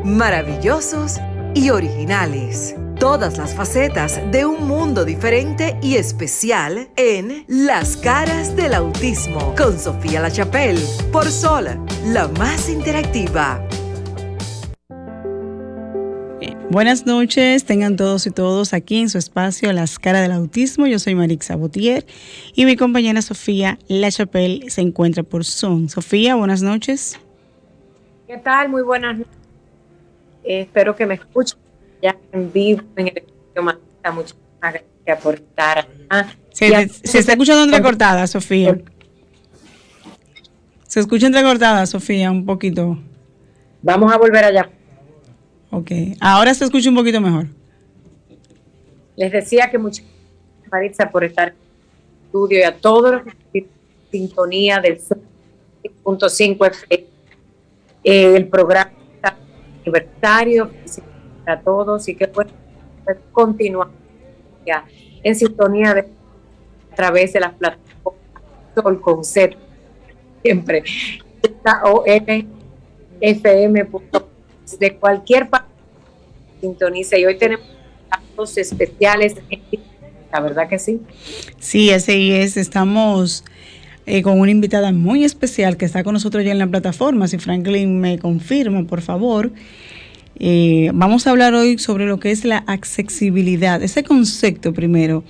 maravillosos y originales. Todas las facetas de un mundo diferente y especial en Las Caras del Autismo con Sofía La Chapelle por Sol, la más interactiva. Buenas noches, tengan todos y todos aquí en su espacio Las Caras del Autismo. Yo soy Marixa Botier y mi compañera Sofía La Chapelle se encuentra por Zoom. Sofía, buenas noches. ¿Qué tal? Muy buenas noches. Espero que me escuchen ya en vivo en el estudio. Marixa, muchas gracias por estar acá. Se está escuchando entrecortada, Sofía. Se escucha entrecortada, Sofía, un poquito. Vamos a volver allá. Ok, ahora se escucha un poquito mejor. Les decía que muchas gracias, Marixa, por estar en el estudio y a todos los que están en sintonía del 6.5 FM. El programa está libertario para todos y que pueden continuar ya en sintonía a través de las plataformas Sol con Z, siempre ONFM de cualquier parte sintoniza, y hoy tenemos datos especiales, la verdad que sí. Sí, así es, estamos con una invitada muy especial que está con nosotros ya en la plataforma. Si Franklin me confirma, por favor. Vamos a hablar hoy sobre lo que es la accesibilidad, ese concepto primero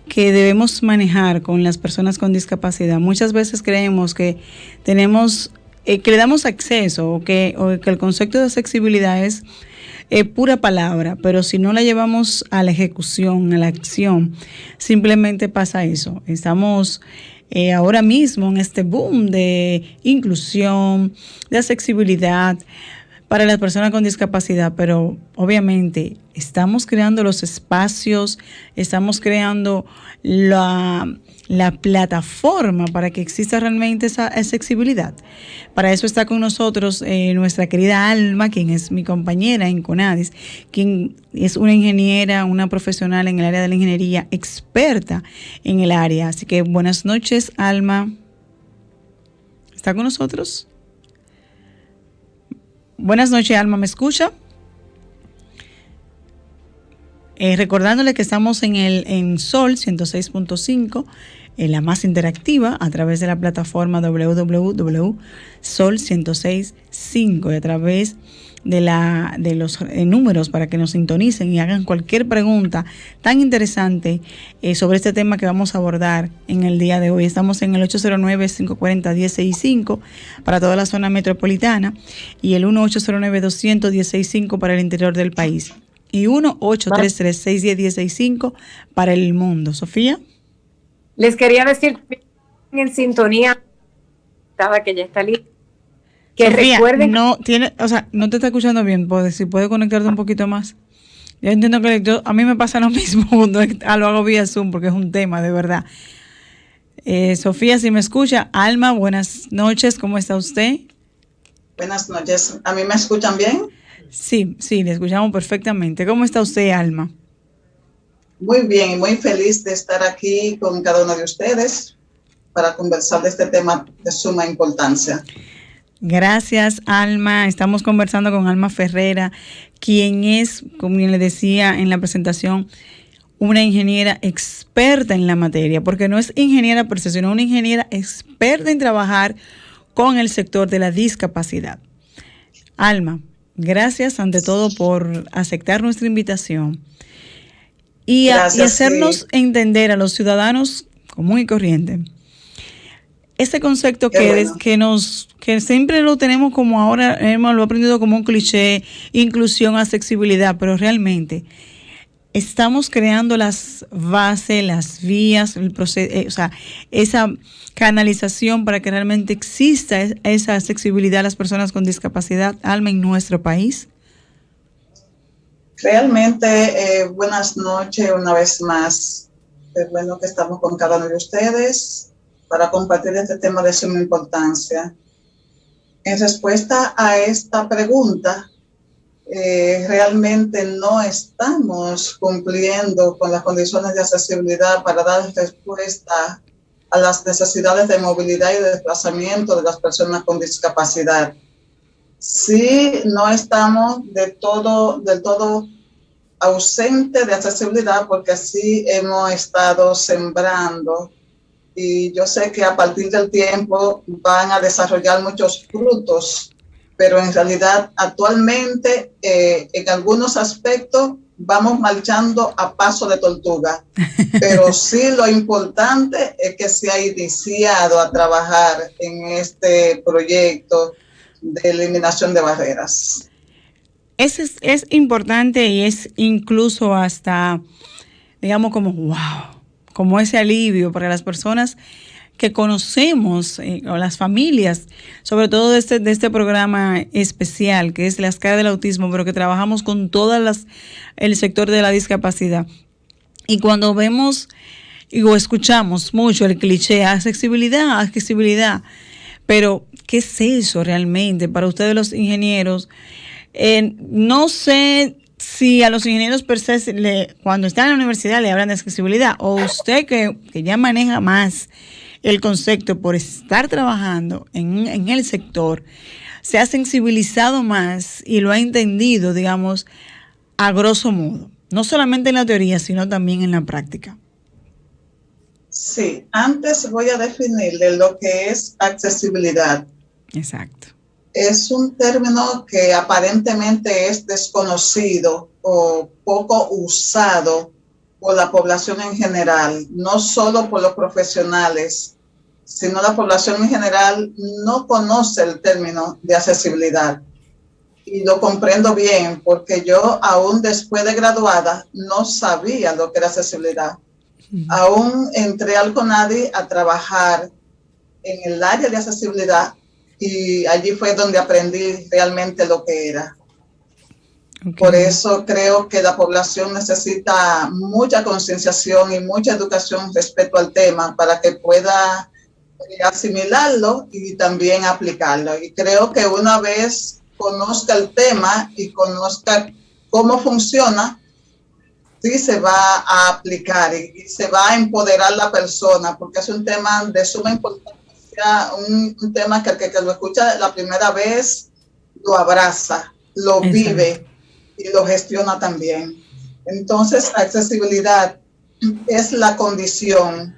que debemos manejar con las personas con discapacidad. Muchas veces creemos que tenemos que le damos acceso o que el concepto de accesibilidad es pura palabra, pero si no la llevamos a la ejecución, a la acción, simplemente pasa eso. Estamos ahora mismo en este boom de inclusión, de accesibilidad para las personas con discapacidad, pero obviamente estamos creando los espacios, estamos creando la plataforma para que exista realmente esa accesibilidad. Para eso está con nosotros nuestra querida Alma, quien es mi compañera en CONADIS, quien es una ingeniera, una profesional en el área de la ingeniería, experta en el área. Así que buenas noches, Alma. ¿Está con nosotros? Buenas noches, Alma, ¿me escucha? Recordándole que estamos en Sol 106.5, en la más interactiva, a través de la plataforma www.sol1065 y a través de los números para que nos sintonicen y hagan cualquier pregunta tan interesante sobre este tema que vamos a abordar en el día de hoy. Estamos en el 809-540-1065 para toda la zona metropolitana y el 1-809-200-1065 para el interior del país y 1-833-610-1065 para el mundo. Sofía. Les quería decir en sintonía, que ya está lista. Que Sofía, recuerden, no te está escuchando bien. Si puede conectarte un poquito más. Yo entiendo que a mí me pasa lo mismo cuando lo hago vía Zoom porque es un tema de verdad. Sofía, si me escucha. Alma, buenas noches, ¿cómo está usted? Buenas noches, ¿a mí me escuchan bien? Sí, le escuchamos perfectamente. ¿Cómo está usted, Alma? Muy bien y muy feliz de estar aquí con cada uno de ustedes para conversar de este tema de suma importancia. Gracias, Alma. Estamos conversando con Alma Ferrera, quien es, como le decía en la presentación, una ingeniera experta en la materia, porque no es ingeniera per se, sino una ingeniera experta en trabajar con el sector de la discapacidad. Alma, gracias ante todo por aceptar nuestra invitación y hacernos entender a los ciudadanos común y corriente este concepto que siempre lo tenemos como ahora, lo he aprendido como un cliché, inclusión, accesibilidad, pero realmente estamos creando las bases, las vías, el proceso, esa canalización para que realmente exista esa accesibilidad a las personas con discapacidad, Alma, en nuestro país. Realmente, buenas noches una vez más. Es bueno que estamos con cada uno de ustedes para compartir este tema de suma importancia. En respuesta a esta pregunta, realmente no estamos cumpliendo con las condiciones de accesibilidad para dar respuesta a las necesidades de movilidad y de desplazamiento de las personas con discapacidad. Sí, no estamos del todo ausentes de accesibilidad, porque sí hemos estado sembrando, y yo sé que a partir del tiempo van a desarrollar muchos frutos, pero en realidad actualmente en algunos aspectos vamos marchando a paso de tortuga, pero sí lo importante es que se ha iniciado a trabajar en este proyecto de eliminación de barreras. Es importante y es incluso hasta, digamos, como wow, como ese alivio para las personas que conocemos, o las familias, sobre todo de este programa especial que es Las Caras del Autismo, pero que trabajamos con el sector de la discapacidad. Y cuando vemos o escuchamos mucho el cliché, accesibilidad, accesibilidad, pero ¿qué es eso realmente para ustedes los ingenieros? No sé si a los ingenieros per se, cuando están en la universidad, le hablan de accesibilidad, o usted que ya maneja más el concepto por estar trabajando en el sector, se ha sensibilizado más y lo ha entendido, digamos, a grosso modo, no solamente en la teoría, sino también en la práctica. Sí, antes voy a definirle lo que es accesibilidad. Exacto. Es un término que aparentemente es desconocido o poco usado por la población en general, no solo por los profesionales, sino la población en general no conoce el término de accesibilidad. Y lo comprendo bien, porque yo aún después de graduada no sabía lo que era accesibilidad. Aún entré al CONADI a trabajar en el área de accesibilidad y allí fue donde aprendí realmente lo que era. Okay. Por eso creo que la población necesita mucha concienciación y mucha educación respecto al tema para que pueda asimilarlo y también aplicarlo. Y creo que una vez conozca el tema y conozca cómo funciona, sí se va a aplicar y se va a empoderar la persona, porque es un tema de suma importancia, un tema que el que lo escucha la primera vez lo abraza, lo vive y lo gestiona también. Entonces, accesibilidad es la condición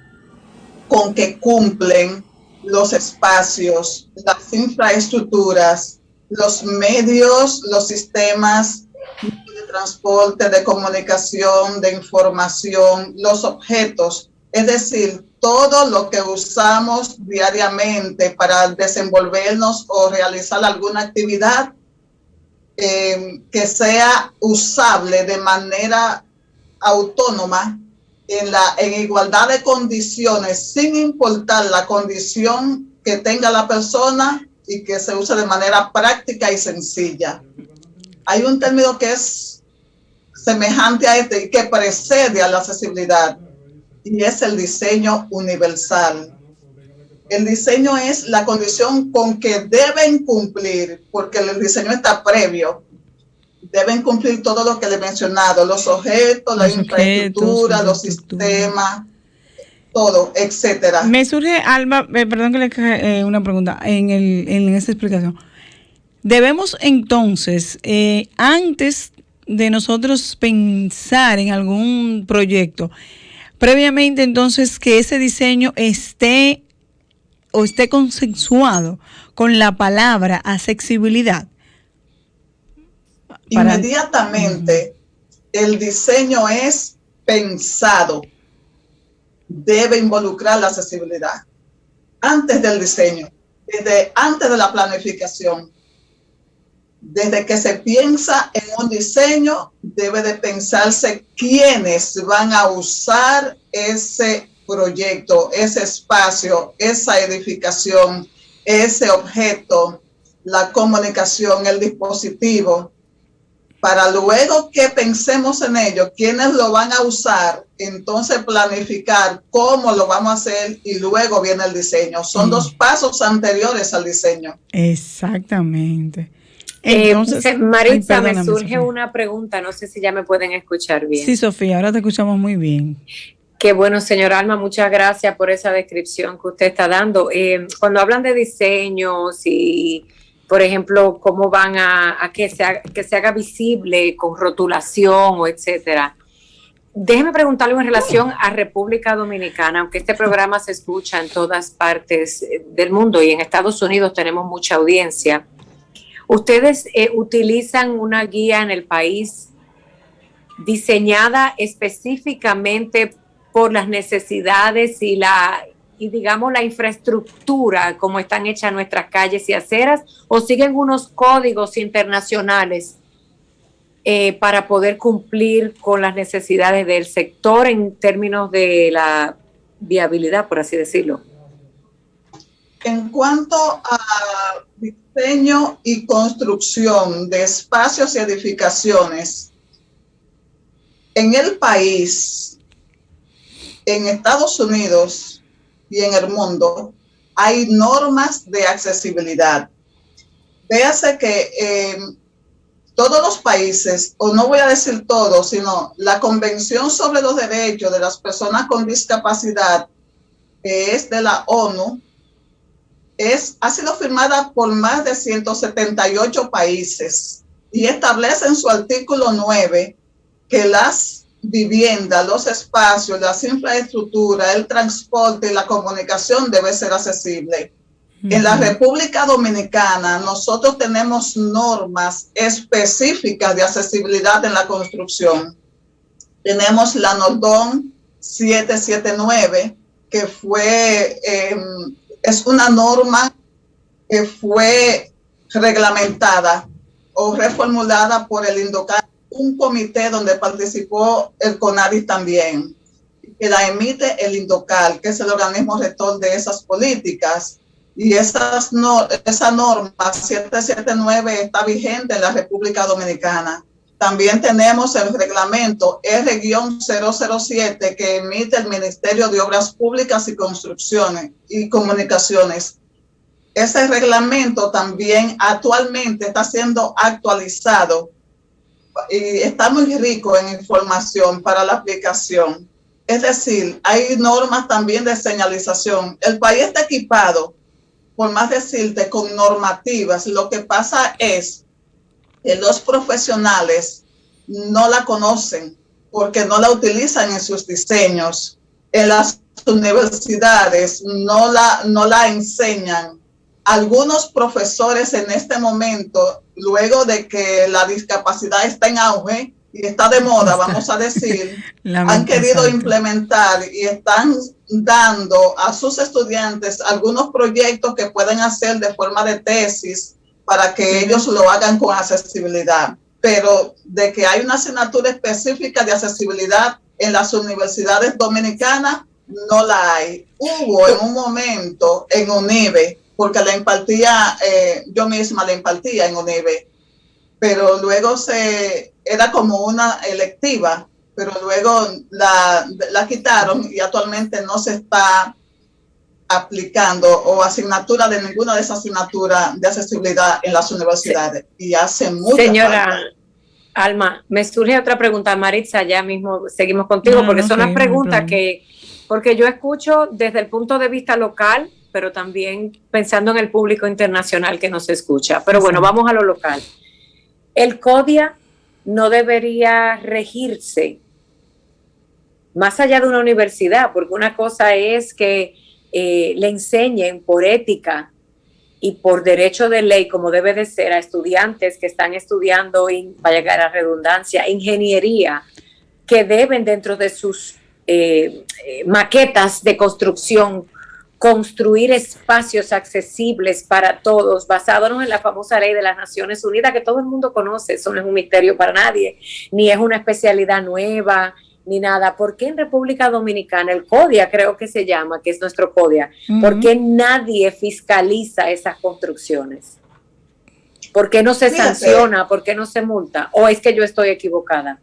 con que cumplen los espacios, las infraestructuras, los medios, los sistemas de transporte, de comunicación, de información, los objetos, es decir, todo lo que usamos diariamente para desenvolvernos o realizar alguna actividad que sea usable de manera autónoma, en igualdad de condiciones, sin importar la condición que tenga la persona y que se use de manera práctica y sencilla. Hay un término que es semejante a este y que precede a la accesibilidad, y es el diseño universal. El diseño es la condición con que deben cumplir, porque el diseño está previo. Deben cumplir todo lo que le he mencionado, los objetos, la infraestructura, los sistemas, todo, etcétera. Me surge, Alba, perdón que le haga una pregunta en esta explicación. Debemos entonces, antes de nosotros pensar en algún proyecto, previamente entonces que ese diseño esté consensuado con la palabra accesibilidad. Inmediatamente, el diseño es pensado, debe involucrar la accesibilidad. Antes del diseño, antes de la planificación, desde que se piensa en un diseño, debe de pensarse quiénes van a usar ese proyecto, ese espacio, esa edificación, ese objeto, la comunicación, el dispositivo, para luego que pensemos en ello, quiénes lo van a usar, entonces planificar cómo lo vamos a hacer y luego viene el diseño. Son dos pasos anteriores al diseño. Exactamente. Entonces, Maritza, me surge Sofía. Una pregunta, no sé si ya me pueden escuchar bien. Sí, Sofía, ahora te escuchamos muy bien. Qué bueno, señor Alma, muchas gracias por esa descripción que usted está dando. Cuando hablan de diseños y por ejemplo, cómo van a que se haga visible con rotulación o etcétera. Déjeme preguntarle en relación a República Dominicana, aunque este programa se escucha en todas partes del mundo y en Estados Unidos tenemos mucha audiencia. ¿Ustedes utilizan una guía en el país diseñada específicamente por las necesidades y digamos la infraestructura como están hechas nuestras calles y aceras, o siguen unos códigos internacionales para poder cumplir con las necesidades del sector en términos de la viabilidad, por así decirlo? En cuanto a diseño y construcción de espacios y edificaciones, en el país, en Estados Unidos y en el mundo, hay normas de accesibilidad. Véase que todos los países, o no voy a decir todos, sino la Convención sobre los Derechos de las Personas con Discapacidad, que es de la ONU, ha sido firmada por más de 178 países y establece en su artículo 9 que las viviendas, los espacios, las infraestructuras, el transporte y la comunicación debe ser accesible. En la República Dominicana nosotros tenemos normas específicas de accesibilidad en la construcción. Tenemos la NORDON 779, que es una norma que fue reglamentada o reformulada por el INDOCAL, un comité donde participó el CONADIS también, que la emite el INDOCAL, que es el organismo rector de esas políticas. Y esa norma 779 está vigente en la República Dominicana. También tenemos el reglamento R-007 que emite el Ministerio de Obras Públicas y Construcciones y Comunicaciones. Ese reglamento también actualmente está siendo actualizado y está muy rico en información para la aplicación. Es decir, hay normas también de señalización. El país está equipado, por más decirte, con normativas. Lo que pasa es que los profesionales no la conocen porque no la utilizan en sus diseños. En las universidades no la enseñan. Algunos profesores en este momento, luego de que la discapacidad está en auge y está de moda, vamos a decir, han querido implementar y están dando a sus estudiantes algunos proyectos que pueden hacer de forma de tesis para que ellos lo hagan con accesibilidad. Pero de que hay una asignatura específica de accesibilidad en las universidades dominicanas, no la hay. Hubo en un momento en UNIBE, porque la impartía, yo misma la impartía en UNIBE, pero luego era como una electiva, pero luego la quitaron y actualmente no se está aplicando o asignatura de ninguna de esas asignaturas de accesibilidad en las universidades. Y hace mucho. Señora falta. Alma, me surge otra pregunta. Maritza, ya mismo seguimos contigo, porque son las preguntas porque yo escucho desde el punto de vista local, pero también pensando en el público internacional que nos escucha. Pero bueno, vamos a lo local. El CODIA no debería regirse más allá de una universidad, porque una cosa es que le enseñen por ética y por derecho de ley, como debe de ser, a estudiantes que están estudiando, vaya a llegar a redundancia, ingeniería, que deben dentro de sus maquetas de construcción construir espacios accesibles para todos, basándonos en la famosa ley de las Naciones Unidas que todo el mundo conoce. Eso no es un misterio para nadie, ni es una especialidad nueva, ni nada. ¿Por qué en República Dominicana, el CODIA creo que se llama, que es nuestro CODIA, ¿por qué nadie fiscaliza esas construcciones? ¿Por qué no se sanciona? ¿Por qué no se multa? ¿O es que yo estoy equivocada?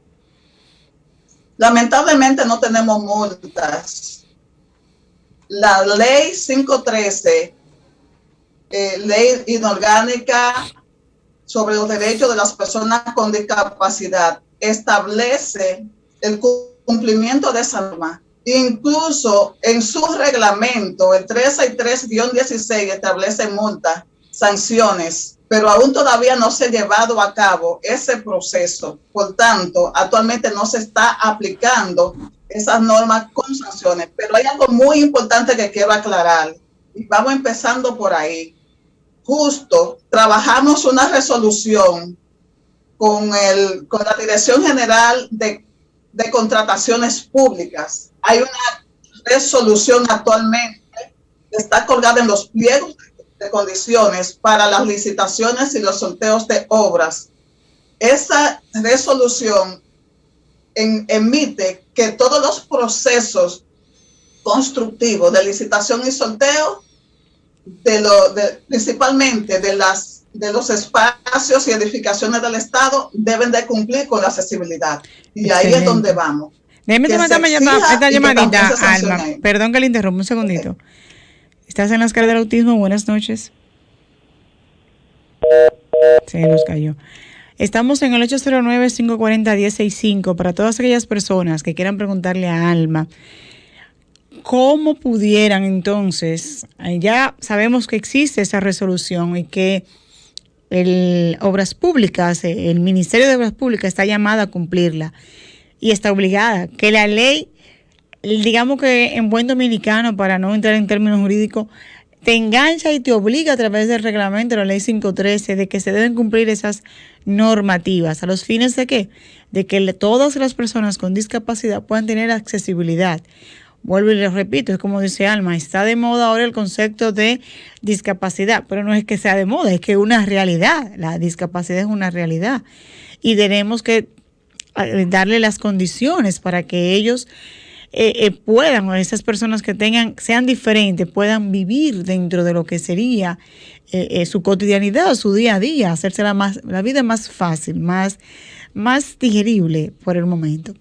Lamentablemente no tenemos multas. La ley 513, ley inorgánica sobre los derechos de las personas con discapacidad, establece el cumplimiento de esa norma. Incluso en su reglamento, el 363-16 establece multas, sanciones. pero aún todavía no se ha llevado a cabo ese proceso. Por tanto, actualmente no se está aplicando esas normas con sanciones. Pero hay algo muy importante que quiero aclarar, y vamos empezando por ahí. Justo trabajamos una resolución con la Dirección General de Contrataciones Públicas. Hay una resolución actualmente que está colgada en los pliegos de condiciones para las licitaciones y los sorteos de obras. Esa resolución emite que todos los procesos constructivos de licitación y sorteo, principalmente de los espacios y edificaciones del Estado, deben de cumplir con la accesibilidad. Y excelente. Ahí es donde vamos. Déjeme tomar esta llamadita, Alma. Perdón que le interrumpa un segundito. Okay. ¿Estás en las caras del autismo? Buenas noches. Se nos cayó. Estamos en el 809-540-1065 para todas aquellas personas que quieran preguntarle a Alma cómo pudieran entonces, ya sabemos que existe esa resolución y que Obras Públicas, el Ministerio de Obras Públicas está llamado a cumplirla y está obligada, que la ley, digamos que en buen dominicano, para no entrar en términos jurídicos, te engancha y te obliga a través del reglamento de la ley 513 de que se deben cumplir esas normativas. ¿A los fines de qué? De que todas las personas con discapacidad puedan tener accesibilidad. Vuelvo y les repito, es como dice Alma, está de moda ahora el concepto de discapacidad, pero no es que sea de moda, es que es una realidad. La discapacidad es una realidad y tenemos que darle las condiciones para que ellos puedan, o esas personas que sean diferentes, puedan vivir dentro de lo que sería su cotidianidad, su día a día, hacerse la vida más fácil, más digerible por el momento.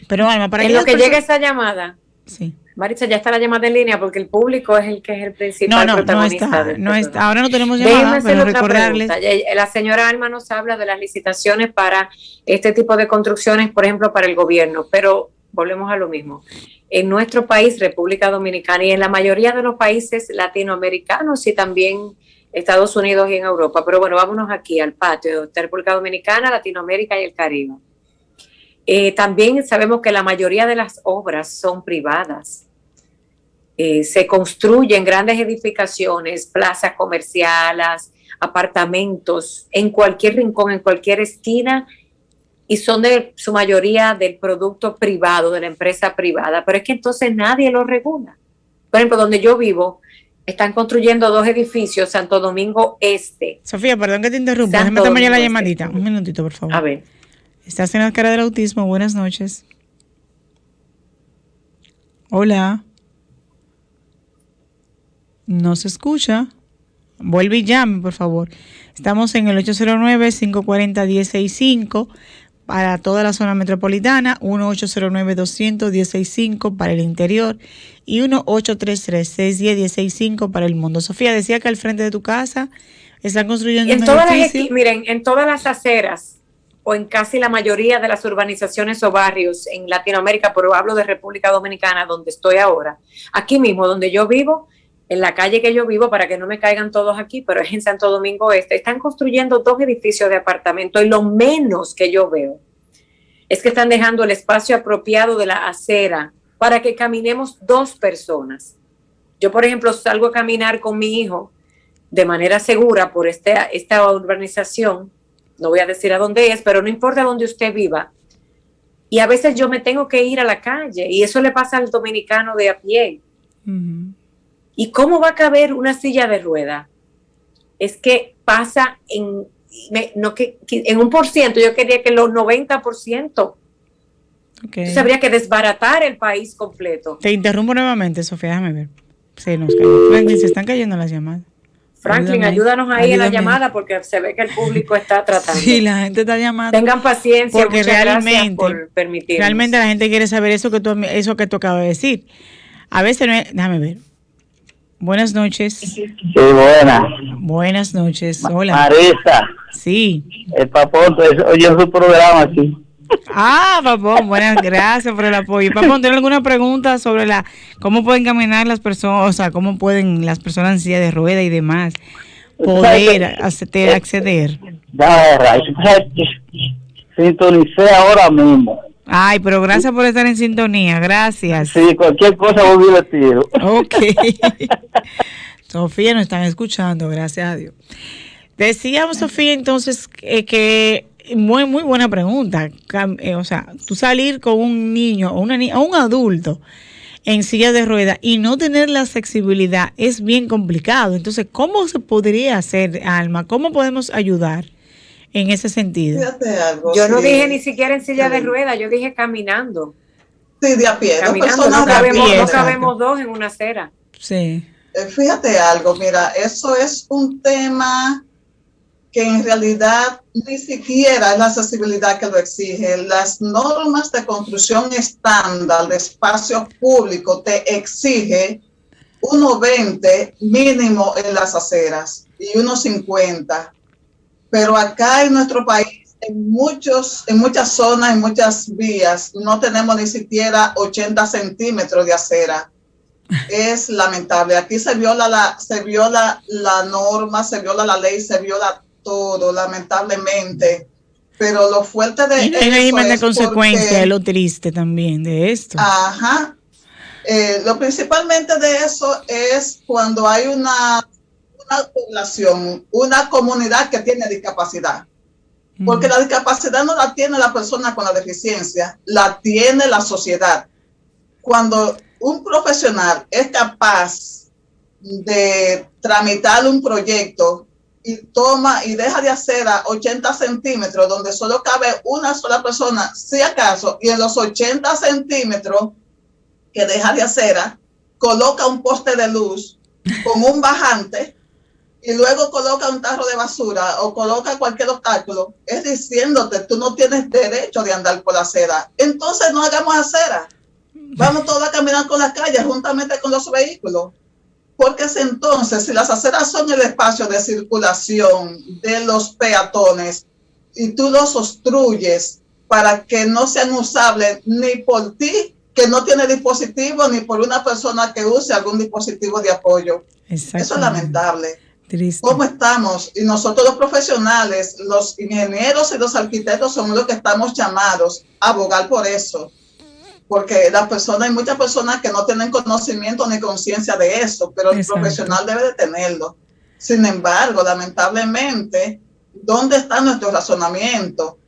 Pero Alma, para en lo que llegue esa llamada, sí. Maritza, ya está la llamada en línea porque el público es el que es el principal protagonista. No está. Ahora no tenemos llamada, pero recordarles. La señora Alma nos habla de las licitaciones para este tipo de construcciones, por ejemplo, para el gobierno, pero volvemos a lo mismo. En nuestro país, República Dominicana, y en la mayoría de los países latinoamericanos y también Estados Unidos y en Europa, pero bueno, vámonos aquí al patio de República Dominicana, Latinoamérica y el Caribe. También sabemos que la mayoría de las obras son privadas. Se construyen grandes edificaciones, plazas comerciales, apartamentos, en cualquier rincón, en cualquier esquina, y son de su mayoría del producto privado, de la empresa privada, pero es que entonces nadie lo regula. Por ejemplo, donde yo vivo, están construyendo 2 edificios, Santo Domingo Este. Sofía, perdón que te interrumpa, déjame tomar ya la llamadita. Un minutito, por favor. A ver. Estás en la cara del autismo, buenas noches. Hola. No se escucha. Vuelve y llame, por favor. Estamos en el 809-540-1065 para toda la zona metropolitana, 1-809-200-1065 para el interior y 1-833-610-1065 para el mundo. Sofía, decía que al frente de tu casa están construyendo un edificio. Miren, en todas las aceras o en casi la mayoría de las urbanizaciones o barrios en Latinoamérica, pero hablo de República Dominicana, donde estoy ahora, aquí mismo donde yo vivo, en la calle que yo vivo, para que no me caigan todos aquí, pero es en Santo Domingo Este, están construyendo 2 edificios de apartamentos y lo menos que yo veo es que están dejando el espacio apropiado de la acera para que caminemos 2 personas. Yo, por ejemplo, salgo a caminar con mi hijo de manera segura por esta urbanización, no voy a decir a dónde es, pero no importa dónde usted viva, y a veces yo me tengo que ir a la calle, y eso le pasa al dominicano de a pie. Uh-huh. ¿Y cómo va a caber una silla de rueda? Es que pasa en un por ciento, yo quería que los 90%. Okay. Entonces habría que desbaratar el país completo. Te interrumpo nuevamente, Sofía, déjame ver. Se nos cayó. Franklin, se están cayendo las llamadas. Franklin, ayúdanos ahí en la llamada porque se ve que el público está tratando. Sí, la gente está llamando. Tengan paciencia, porque muchas gracias por permitirnos. Realmente la gente quiere saber eso que tú acabas de decir. A veces no es, déjame ver. Buenas noches. Sí, buenas. Buenas noches. Hola. Marisa. Sí. El Papón, oye su programa aquí. Ah, Papón, buenas gracias por el apoyo. Papón, ¿tiene alguna pregunta sobre cómo pueden caminar las personas, o sea, cómo pueden las personas en silla de rueda y demás poder acceder. Sintonicé ahora mismo. Ay, pero gracias por estar en sintonía, gracias. Sí, cualquier cosa volví a tiro. Ok. Sofía, nos están escuchando, gracias a Dios. Decíamos, Sofía, entonces, que muy buena pregunta. O sea, tú salir con un niño o una niña o un adulto en silla de ruedas y no tener la accesibilidad es bien complicado. Entonces, ¿cómo se podría hacer, Alma? ¿Cómo podemos ayudar en ese sentido? Fíjate algo. Yo no dije ni siquiera en silla de ruedas, yo dije caminando. Sí, de a pie. Caminando, no cabemos dos en una acera. Sí. Fíjate algo, mira, eso es un tema que en realidad ni siquiera es la accesibilidad que lo exige. Las normas de construcción estándar de espacios públicos te exige 1,20 mínimo en las aceras y 1,50. Pero acá en nuestro país, en muchas zonas, en muchas vías, no tenemos ni siquiera 80 centímetros de acera. Es lamentable. Aquí se viola la norma, se viola la ley, se viola todo, lamentablemente. Pero lo fuerte de y no hay régimen de consecuencia, es lo triste también de esto. Ajá. Lo principalmente de eso es cuando hay una población, una comunidad que tiene discapacidad. Porque la discapacidad no la tiene la persona con la deficiencia, la tiene la sociedad. Cuando un profesional es capaz de tramitar un proyecto y toma y deja de hacer a 80 centímetros donde solo cabe una sola persona, si acaso, y en los 80 centímetros que deja de acera, coloca un poste de luz con un bajante y luego coloca un tarro de basura o coloca cualquier obstáculo, es diciéndote, tú no tienes derecho de andar por la acera. Entonces no hagamos acera. Vamos todos a caminar con las calles juntamente con los vehículos. Porque entonces, si las aceras son el espacio de circulación de los peatones y tú los obstruyes para que no sean usables ni por ti, que no tiene dispositivo, ni por una persona que use algún dispositivo de apoyo. Eso es lamentable. Triste. ¿Cómo estamos? Y nosotros los profesionales, los ingenieros y los arquitectos somos los que estamos llamados a abogar por eso. Porque hay muchas personas que no tienen conocimiento ni conciencia de eso, pero el profesional debe de tenerlo. Sin embargo, lamentablemente, ¿dónde está nuestro razonamiento?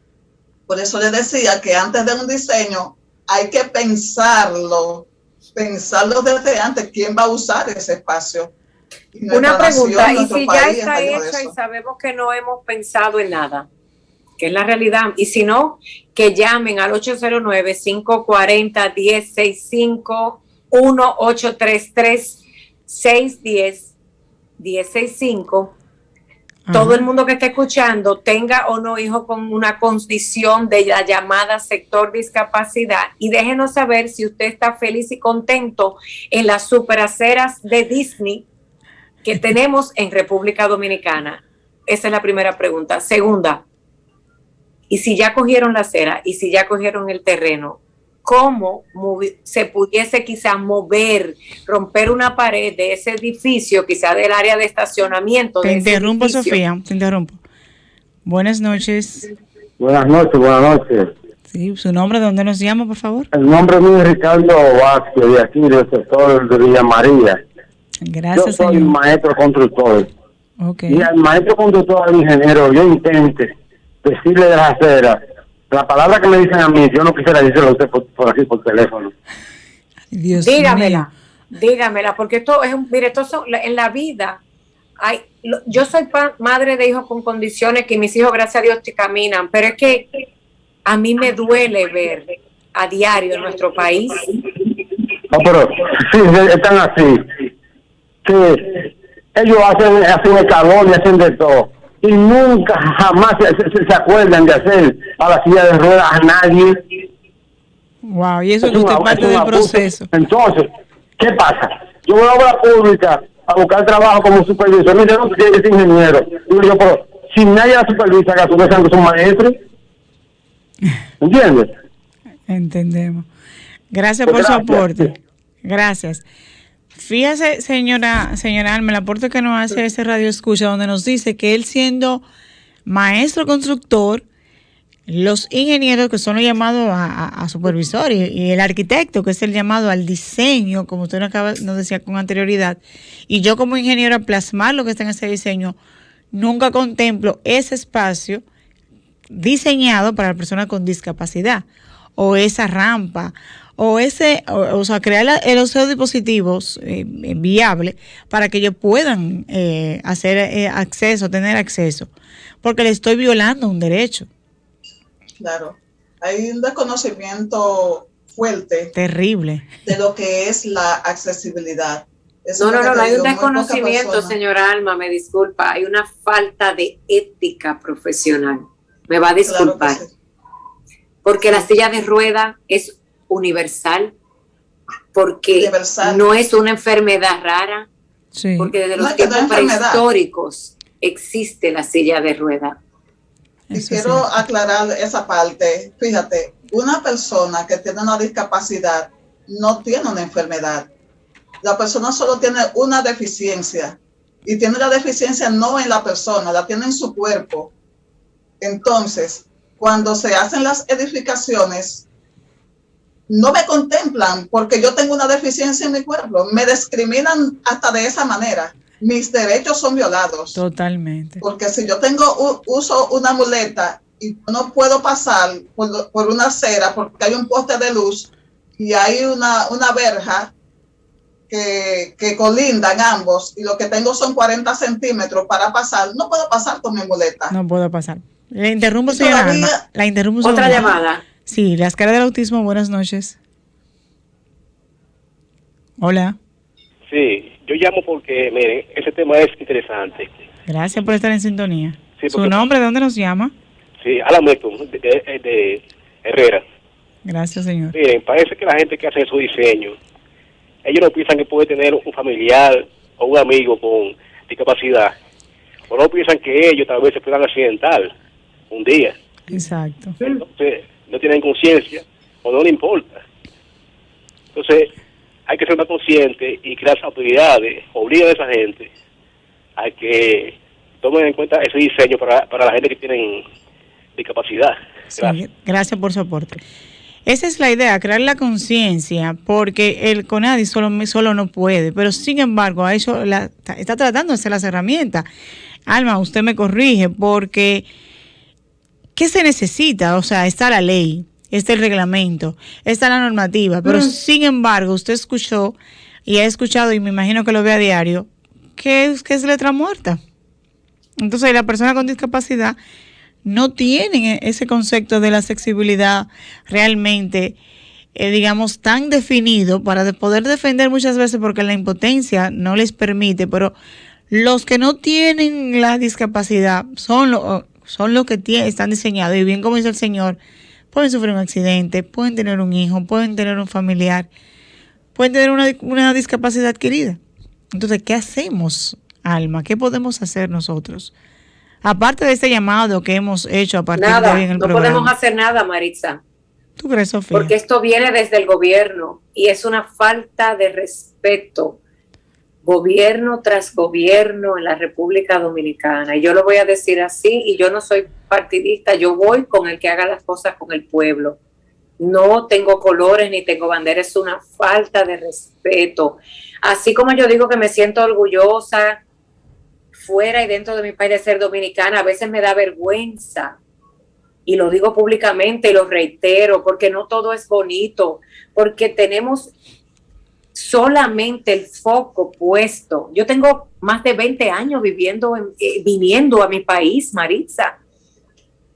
Por eso les decía que antes de un diseño hay que pensarlo desde antes, ¿quién va a usar ese espacio? Una pregunta, y si ya está hecha y sabemos que no hemos pensado en nada, que es la realidad, y si no, que llamen al 809-540-1065, 1-833-610-1065. Todo el mundo que esté escuchando, tenga o no hijo con una condición de la llamada sector discapacidad, y déjenos saber si usted está feliz y contento en las superaceras de Disney que tenemos en República Dominicana. Esa es la primera pregunta. Segunda, y si ya cogieron la acera y si ya cogieron el terreno, ¿cómo se pudiese quizás mover, romper una pared de ese edificio, quizás del área de estacionamiento? Te interrumpo, Sofía, te interrumpo. Buenas noches. Buenas noches. Sí, ¿su nombre? ¿De dónde nos llama, por favor? El nombre mío es Ricardo Vázquez, de aquí, del sector de Villa María. Gracias, yo soy señor. maestro constructor. Okay. Y al maestro constructor, al ingeniero, yo intente decirle de las aceras, la palabra que me dicen a mí, yo no quisiera decirlo a usted por aquí, por teléfono. Dios dígamela, mío. dígamela, porque esto es en la vida. Yo soy madre de hijos con condiciones que mis hijos, gracias a Dios, caminan, pero es que a mí me duele ver a diario en nuestro país. No, pero sí, están así, que ellos hacen el calor y hacen de todo, y nunca, jamás se acuerdan de hacer a la silla de ruedas a nadie. Wow, y eso es que usted parte del proceso. Entonces, ¿qué pasa? Yo voy a obra pública a buscar trabajo como supervisor. Mire, no tiene que ser ingeniero. Digo yo, pero si nadie la supervisa, que a su vez son maestros. ¿Entiendes? Entendemos. Gracias por su aporte. Gracias. Fíjese, señora Alma, el aporte que nos hace ese radio escucha, donde nos dice que él, siendo maestro constructor, los ingenieros, que son los llamados a supervisor, y el arquitecto, que es el llamado al diseño, como usted nos decía con anterioridad, y yo como ingeniero a plasmar lo que está en ese diseño, nunca contemplo ese espacio diseñado para la persona con discapacidad, o esa rampa, o sea, crear esos dispositivos viables para que ellos puedan tener acceso, porque le estoy violando un derecho. Claro, hay un desconocimiento fuerte. Terrible. De lo que es la accesibilidad. No, hay un desconocimiento, señora Alma, me disculpa, hay una falta de ética profesional. Me va a disculpar. Claro, sí. Porque la silla de rueda es universal, porque no es una enfermedad rara, sí. Porque desde los tiempos prehistóricos existe la silla de rueda. Y quiero aclarar esa parte. Fíjate, una persona que tiene una discapacidad no tiene una enfermedad. La persona solo tiene una deficiencia. Y tiene la deficiencia no en la persona, la tiene en su cuerpo. Entonces, cuando se hacen las edificaciones, no me contemplan porque yo tengo una deficiencia en mi cuerpo. Me discriminan hasta de esa manera. Mis derechos son violados. Totalmente. Porque si yo uso una muleta y no puedo pasar por una acera porque hay un poste de luz y hay una verja que colindan ambos y lo que tengo son 40 centímetros para pasar, no puedo pasar con mi muleta. No puedo pasar. Le interrumpo, señora Alma. La interrumpo. Otra llamada. Sí, Las Caras del Autismo, buenas noches. Hola. Sí, yo llamo porque, miren, ese tema es interesante. Gracias por estar en sintonía. Sí, ¿Su nombre? ¿De dónde nos llama? Sí, Alan Melton, de Herrera. Gracias, señor. Miren, parece que la gente que hace su diseño, ellos no piensan que puede tener un familiar o un amigo con discapacidad, o no piensan que ellos tal vez se puedan accidentar un día. Exacto. Entonces, no tienen conciencia o no le importa. Entonces, hay que ser más consciente y que las autoridades obliguen a esa gente a que tomen en cuenta ese diseño para la gente que tienen discapacidad. Gracias. Sí, gracias por su aporte. Esa es la idea, crear la conciencia, porque el CONADI solo no puede, pero sin embargo está tratando de hacer las herramientas. Alma, usted me corrige, porque ¿qué se necesita? O sea, está la ley, está el reglamento, está la normativa, pero sin embargo usted escuchó y ha escuchado, y me imagino que lo ve a diario, que es letra muerta. Entonces la persona con discapacidad no tienen ese concepto de la accesibilidad realmente, digamos, tan definido para poder defender muchas veces, porque la impotencia no les permite, pero los que no tienen la discapacidad son los que están diseñados, y bien como dice el señor, pueden sufrir un accidente, pueden tener un hijo, pueden tener un familiar, pueden tener una discapacidad adquirida. Entonces, ¿qué hacemos, Alma? ¿Qué podemos hacer nosotros? Aparte de este llamado que hemos hecho a partir de hoy en el programa. No podemos hacer nada, Maritza. ¿Tú crees, Sofía? Porque esto viene desde el gobierno y es una falta de respeto, gobierno tras gobierno en la República Dominicana. Y yo lo voy a decir así, y yo no soy partidista, yo voy con el que haga las cosas con el pueblo. No tengo colores ni tengo banderas, es una falta de respeto. Así como yo digo que me siento orgullosa fuera y dentro de mi país de ser dominicana, a veces me da vergüenza, y lo digo públicamente y lo reitero, porque no todo es bonito, porque tenemos solamente el foco puesto. Yo tengo más de 20 años viniendo a mi país, Maritza.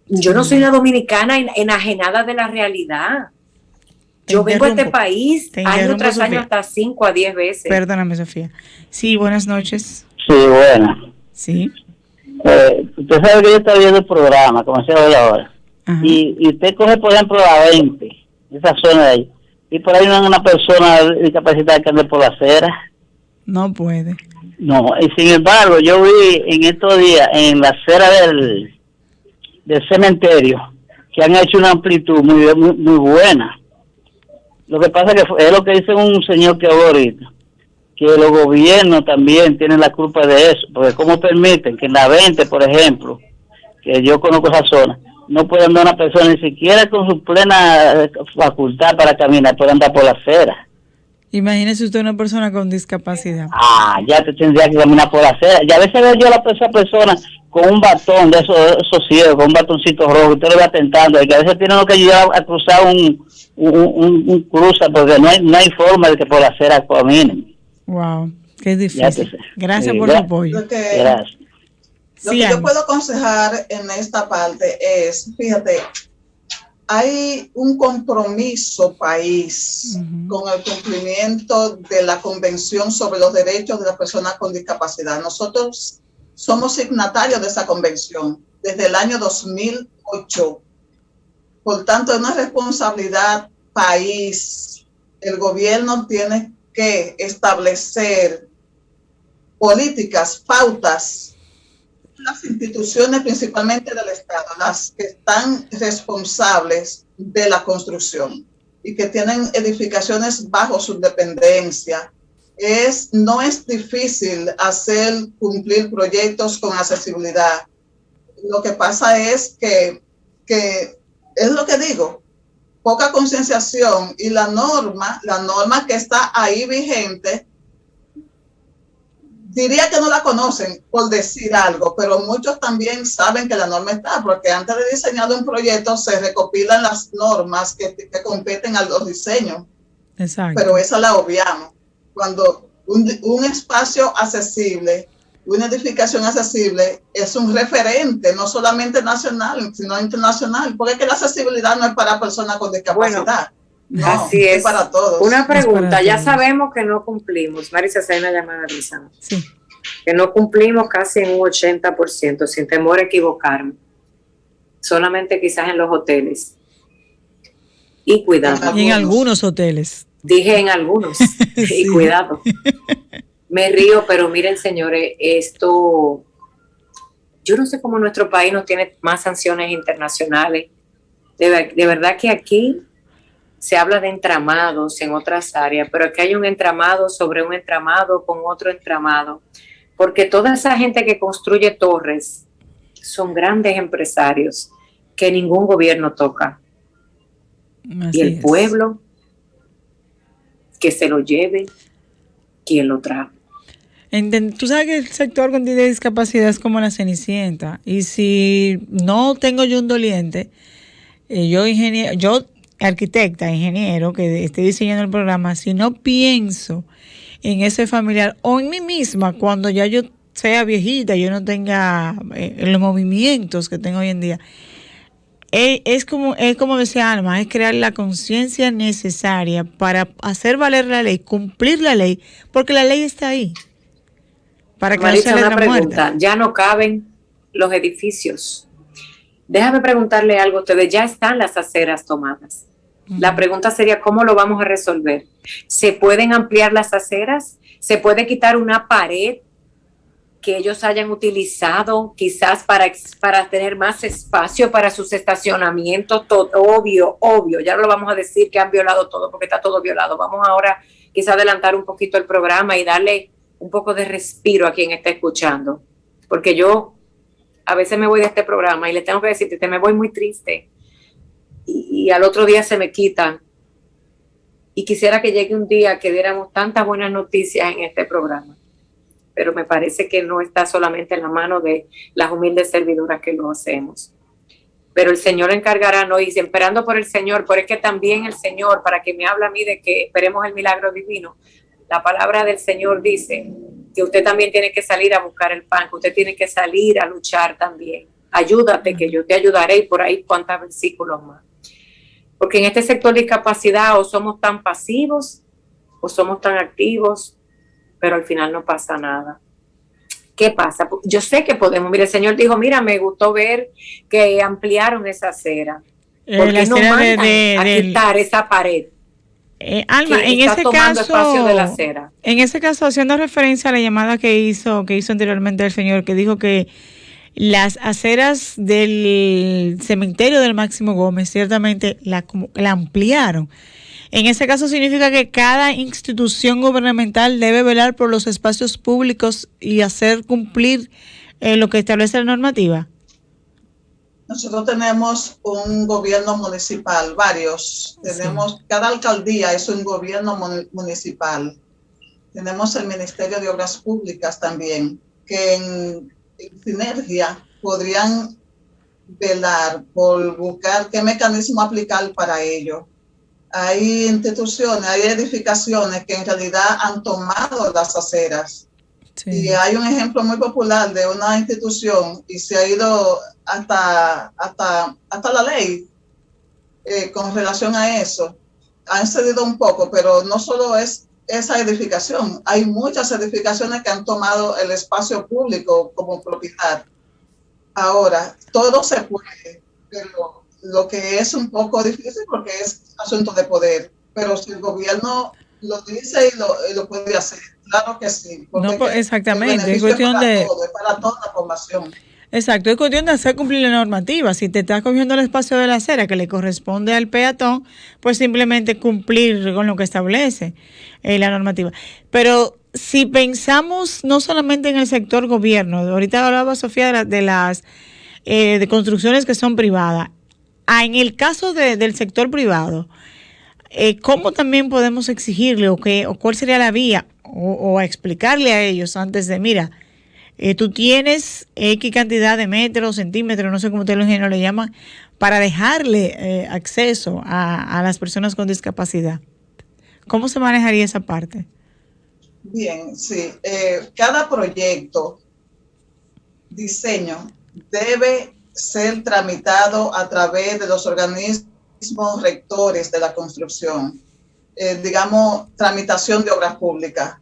Yo no soy una dominicana enajenada de la realidad. Yo vengo a este país año tras año, hasta 5 a 10 veces. Perdóname, Sofía. Sí, buenas noches. Sí, buenas. Sí. Usted sabe que yo estoy viendo el programa, como se habla ahora. Y usted coge, por ejemplo, la 20, esa zona de ahí, y por ahí no hay una persona discapacitada que ande por la acera. No puede. No, y sin embargo, yo vi en estos días, en la acera del cementerio, que han hecho una amplitud muy buena. Lo que pasa es que es lo que dice un señor que ahorita, que los gobiernos también tienen la culpa de eso, porque cómo permiten que en la 20, por ejemplo, que yo conozco esa zona, no puede andar una persona ni siquiera con su plena facultad para caminar, puede andar por la acera. Imagínese usted una persona con discapacidad. Ya te tendría que caminar por la acera. Y a veces veo yo a esa persona con un batón de esos ciegos, con un batoncito rojo, usted lo va tentando, y que a veces tiene que ayudar a cruzar un cruza, porque no hay forma de que por la acera caminen. Wow, qué difícil. Gracias por su apoyo. Gracias. Lo que yo puedo aconsejar en esta parte es, fíjate, hay un compromiso país con el cumplimiento de la Convención sobre los Derechos de las Personas con Discapacidad. Nosotros somos signatarios de esa convención desde el año 2008. Por tanto, es una responsabilidad país. El gobierno tiene que establecer políticas, pautas. Las instituciones, principalmente del Estado, las que están responsables de la construcción y que tienen edificaciones bajo su dependencia. No es difícil hacer cumplir proyectos con accesibilidad. Lo que pasa es que es lo que digo, poca concienciación, y la norma que está ahí vigente, diría que no la conocen por decir algo, pero muchos también saben que la norma está, porque antes de diseñar un proyecto se recopilan las normas que competen a los diseños. Exacto. Pero esa la obviamos. Cuando un espacio accesible, una edificación accesible, es un referente, no solamente nacional, sino internacional, porque es que la accesibilidad no es para personas con discapacidad. No, así es para todos. Una pregunta, ya todos. Sabemos que no cumplimos. Marisa, hay una llamada, Lisa. Sí. Que no cumplimos casi en un 80%, sin temor a equivocarme. Solamente quizás en los hoteles. Y cuidado. Y en algunos hoteles. Dije en algunos. Sí. Y cuidado. Me río, pero miren, señores, esto... Yo no sé cómo nuestro país no tiene más sanciones internacionales. De verdad que aquí se habla de entramados en otras áreas, pero aquí hay un entramado sobre un entramado con otro entramado, porque toda esa gente que construye torres son grandes empresarios que ningún gobierno toca. Así y el es. Pueblo, que se lo lleve quien lo trajo. Tú sabes que el sector con discapacidad es como la Cenicienta, y si no tengo yo un doliente, yo arquitecta, ingeniero, que esté diseñando el programa, si no pienso en ese familiar o en mí misma, cuando ya yo sea viejita, yo no tenga los movimientos que tengo hoy en día, es como decía Alma, es crear la conciencia necesaria para hacer valer la ley, cumplir la ley, porque la ley está ahí. Para que Marisa, no sea una pregunta, ya no caben los edificios. Déjame preguntarle algo a ustedes, ya están las aceras tomadas. La pregunta sería, ¿cómo lo vamos a resolver? ¿Se pueden ampliar las aceras? ¿Se puede quitar una pared que ellos hayan utilizado quizás para tener más espacio para sus estacionamientos? Obvio, ya no lo vamos a decir que han violado todo porque está todo violado. Vamos ahora quizás adelantar un poquito el programa y darle un poco de respiro a quien está escuchando. Porque yo a veces me voy de este programa y le tengo que decir que me voy muy triste. Y al otro día se me quitan. Y quisiera que llegue un día que diéramos tantas buenas noticias en este programa. Pero me parece que no está solamente en la mano de las humildes servidoras que lo hacemos. Pero el Señor encargará, no dice, esperando por el Señor, pero es que también el Señor, para que me hable a mí de que esperemos el milagro divino, la palabra del Señor dice que usted también tiene que salir a buscar el pan, que usted tiene que salir a luchar también. Ayúdate, que yo te ayudaré, y por ahí cuántos versículos más. Porque en este sector de discapacidad o somos tan pasivos o somos tan activos, pero al final no pasa nada. ¿Qué pasa? Yo sé que podemos. Mire, el Señor dijo, mira, me gustó ver que ampliaron esa acera. ¿Por qué no mandan a quitar esa pared? Alma, en ese caso, haciendo referencia a la llamada que hizo anteriormente el señor, que dijo que las aceras del cementerio del Máximo Gómez ciertamente la ampliaron. En ese caso significa que cada institución gubernamental debe velar por los espacios públicos y hacer cumplir lo que establece la normativa. Nosotros tenemos un gobierno municipal, varios. Tenemos, cada alcaldía es un gobierno municipal. Tenemos el Ministerio de Obras Públicas también, que en sinergia podrían velar por buscar qué mecanismo aplicar para ello. Hay instituciones, hay edificaciones que en realidad han tomado las aceras. Sí. Y hay un ejemplo muy popular de una institución y se ha ido hasta la ley con relación a eso. Han cedido un poco, pero no solo es esa edificación. Hay muchas edificaciones que han tomado el espacio público como propiedad. Ahora, todo se puede, pero lo que es un poco difícil porque es asunto de poder. Pero si el gobierno lo dice y lo puede hacer, claro que sí. No, exactamente, es cuestión es para toda la población. Exacto, es cuestión de hacer cumplir la normativa. Si te estás cogiendo el espacio de la acera que le corresponde al peatón, pues simplemente cumplir con lo que establece la normativa. Pero si pensamos no solamente en el sector gobierno, ahorita hablaba Sofía de las de construcciones que son privadas. En el caso del sector privado, ¿cómo también podemos exigirle o cuál sería la vía o explicarle a ellos antes de, mira, tú tienes X cantidad de metros, centímetros, no sé cómo ustedes los ingenieros le llaman, para dejarle acceso a las personas con discapacidad? ¿Cómo se manejaría esa parte? Bien, sí. Cada proyecto, diseño, debe ser tramitado a través de los organismos rectores de la construcción, digamos, tramitación de obras públicas.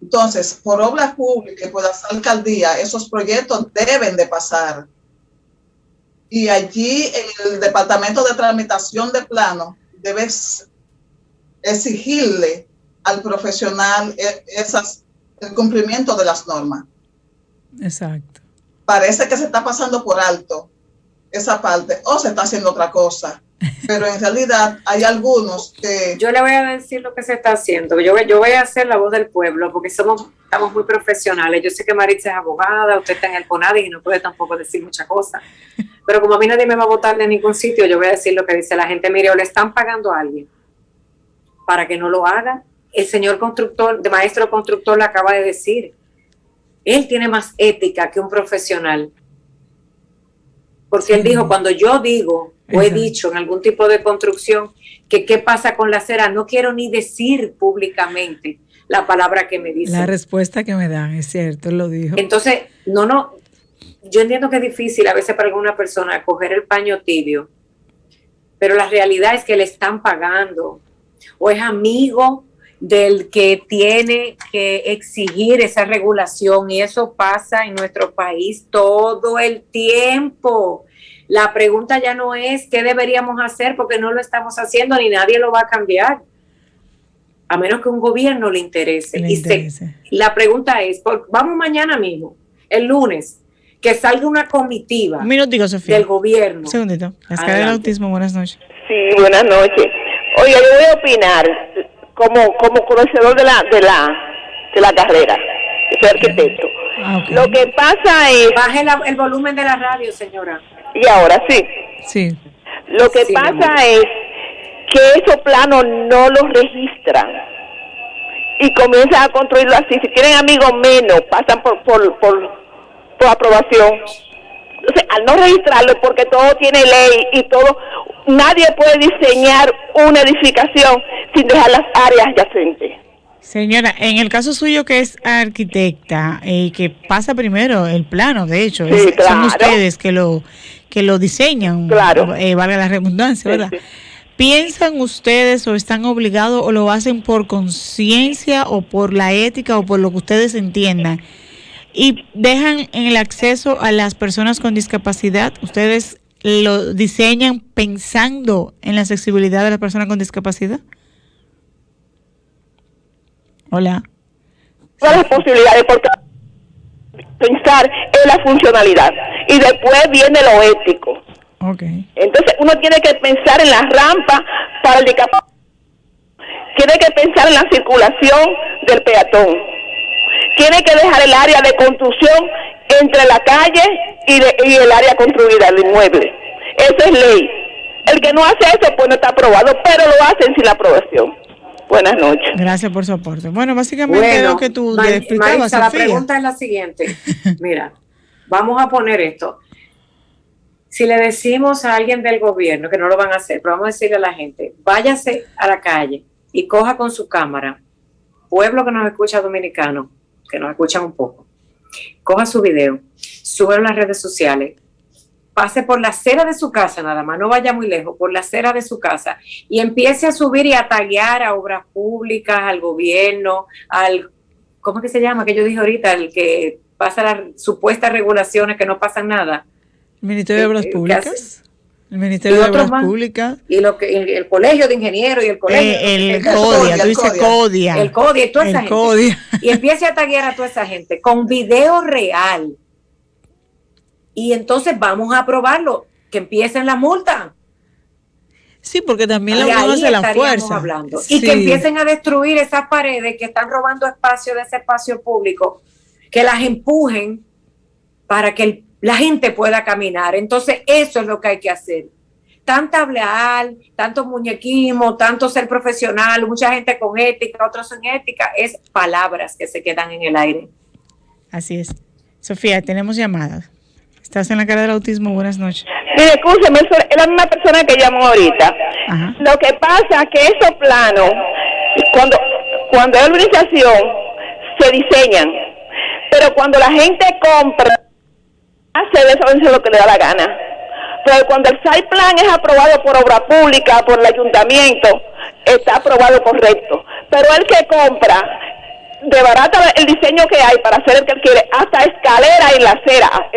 Entonces, por obras públicas y por las alcaldías, esos proyectos deben de pasar. Y allí, en el departamento de tramitación de plano, debes exigirle al profesional el cumplimiento de las normas. Exacto. Parece que se está pasando por alto esa parte o se está haciendo otra cosa, pero en realidad hay algunos que... Yo le voy a decir lo que se está haciendo. Yo voy a hacer la voz del pueblo porque estamos muy profesionales. Yo sé que Maritza es abogada, usted está en el CONADI y no puede tampoco decir muchas cosas, pero como a mí nadie me va a votar de ningún sitio, yo voy a decir lo que dice la gente. Mire, o le están pagando a alguien para que no lo haga. El señor constructor, de maestro constructor, le acaba de decir, él tiene más ética que un profesional. Porque sí. Él dijo, cuando yo digo, o he dicho en algún tipo de construcción, que qué pasa con la acera, no quiero ni decir públicamente la palabra que me dicen. La respuesta que me dan, es cierto, él lo dijo. Entonces, yo entiendo que es difícil a veces para alguna persona coger el paño tibio, pero la realidad es que le están pagando, o es amigo del que tiene que exigir esa regulación, y eso pasa en nuestro país todo el tiempo. La pregunta ya no es qué deberíamos hacer, porque no lo estamos haciendo ni nadie lo va a cambiar, a menos que un gobierno le interese. La pregunta es, vamos mañana mismo, el lunes, que salga una comitiva un minutico, Sofía, del gobierno. Un segundito. Las caras del autismo, buenas noches. Sí, buenas noches. Oye, yo voy a opinar como conocedor de la carrera, soy arquitecto. Okay. Lo que pasa es... Baje el volumen de la radio, señora. Y ahora sí. Sí. Lo que pasa es que esos planos no los registran y comienzan a construirlo así. Si tienen amigos menos, pasan por aprobación. Entonces, al no registrarlo, porque todo tiene ley y todo, nadie puede diseñar una edificación sin dejar las áreas adyacentes. Señora, en el caso suyo que es arquitecta, que pasa primero el plano, de hecho, sí, claro. Son ustedes que lo diseñan, claro. Valga la redundancia, ¿verdad? Sí. ¿Piensan ustedes o están obligados o lo hacen por conciencia o por la ética o por lo que ustedes entiendan? Y dejan en el acceso a las personas con discapacidad, ¿ustedes lo diseñan pensando en la accesibilidad de las personas con discapacidad? Hola. Todas las posibilidades, porque pensar en la funcionalidad y después viene lo ético. Okay. Entonces uno tiene que pensar en la rampa para el discapacitado tiene que pensar en la circulación del peatón, tiene que dejar el área de construcción entre la calle y el área construida, el inmueble. Eso es ley. El que no hace eso, pues no está aprobado, pero lo hacen sin la aprobación. Buenas noches. Gracias por su aporte. Bueno, básicamente lo que tú le explicabas, Maritza, Sofía. la pregunta es la siguiente. Mira, vamos a poner esto. Si le decimos a alguien del gobierno, que no lo van a hacer, pero vamos a decirle a la gente, váyase a la calle y coja con su cámara, pueblo que nos escucha dominicano, que nos escuchan un poco, coja su video, súbelo a las redes sociales, pase por la acera de su casa nada más, no vaya muy lejos, por la acera de su casa, y empiece a subir y a taguear a obras públicas, al gobierno, ¿cómo es que se llama? Que yo dije ahorita, el que pasa las supuestas regulaciones que no pasan nada. ¿El Ministerio de Obras Públicas? El Ministerio de Obras Públicas. Y el Colegio de Ingenieros y el Colegio... el CODIA, tú dices CODIA. El CODIA y toda esa gente. Y empiece a taguear a toda esa gente con video real. Y entonces vamos a aprobarlo, que empiecen la multa. Sí, porque también la unión hace la fuerza. Hablando. Sí. Y que empiecen a destruir esas paredes que están robando espacio de ese espacio público, que las empujen para que la gente pueda caminar. Entonces eso es lo que hay que hacer. Tanto hablar, tanto muñequismo, tanto ser profesional, mucha gente con ética, otros sin ética, es palabras que se quedan en el aire. Así es. Sofía, tenemos llamadas. Estás en la cara del autismo, buenas noches. Mire, escúcheme, es la misma persona que llamó ahorita. Ajá. Lo que pasa es que esos planos, cuando hay urbanización, se diseñan, pero cuando la gente compra, hace de eso lo que le da la gana. Pero cuando el site plan es aprobado por obra pública, por el ayuntamiento, está aprobado correcto. Pero el que compra, desbarata el diseño que hay para hacer el que él quiere, hasta escalera en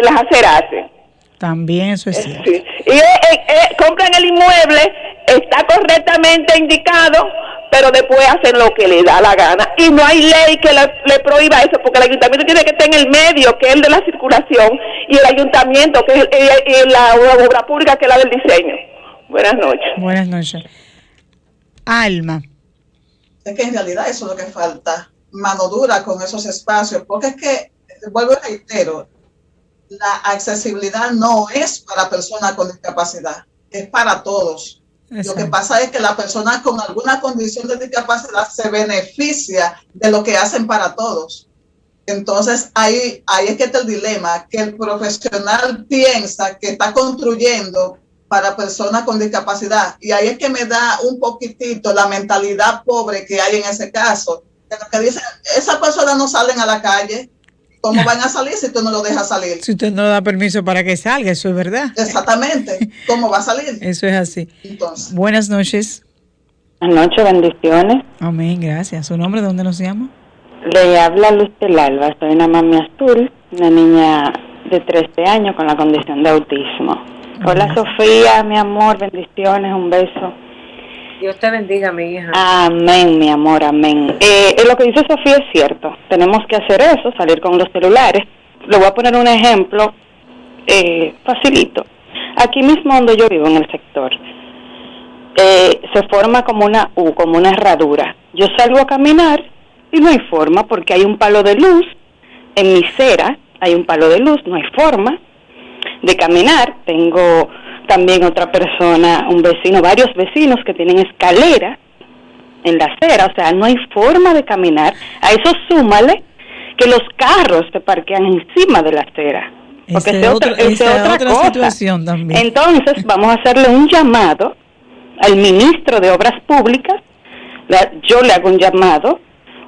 las aceras hace. También eso es cierto. Sí. Y compran el inmueble, está correctamente indicado, pero después hacen lo que le da la gana. Y no hay ley que le prohíba eso, porque el ayuntamiento tiene que estar en el medio, que es el de la circulación, y el ayuntamiento, que es la obra pública, que es la del diseño. Buenas noches. Buenas noches. Alma. Es que en realidad eso es lo que falta, mano dura con esos espacios, porque es que, vuelvo y reitero, la accesibilidad no es para personas con discapacidad, es para todos. Exacto. Lo que pasa es que la persona con alguna condición de discapacidad se beneficia de lo que hacen para todos. Entonces ahí es que está el dilema, que el profesional piensa que está construyendo para personas con discapacidad, y ahí es que me da un poquitito la mentalidad pobre que hay en ese caso, que dicen, esas personas no salen a la calle. ¿Cómo van a salir si tú no lo dejas salir? Si usted no da permiso para que salga, eso es verdad. Exactamente. ¿Cómo va a salir? Eso es así. Entonces. Buenas noches. Buenas noches, bendiciones. Amén, gracias. ¿Su nombre? ¿Dónde nos llama? Le habla Luz del Alba. Soy una mami azul, una niña de 13 años con la condición de autismo. Hola, Sofía, mi amor, bendiciones, un beso. Dios te bendiga, mi hija. Amén, mi amor, amén. Lo que dice Sofía es cierto. Tenemos que hacer eso, salir con los celulares. Le voy a poner un ejemplo facilito. Aquí mismo donde yo vivo, en el sector, se forma como una U, como una herradura. Yo salgo a caminar y no hay forma porque hay un palo de luz. En mi acera hay un palo de luz, no hay forma de caminar. Tengo también otra persona, un vecino, varios vecinos que tienen escalera en la acera, o sea, no hay forma de caminar. A eso súmale que los carros se parquean encima de la acera, porque esa es otra cosa. Situación también. Entonces, vamos a hacerle un llamado al ministro de Obras Públicas. Yo le hago un llamado,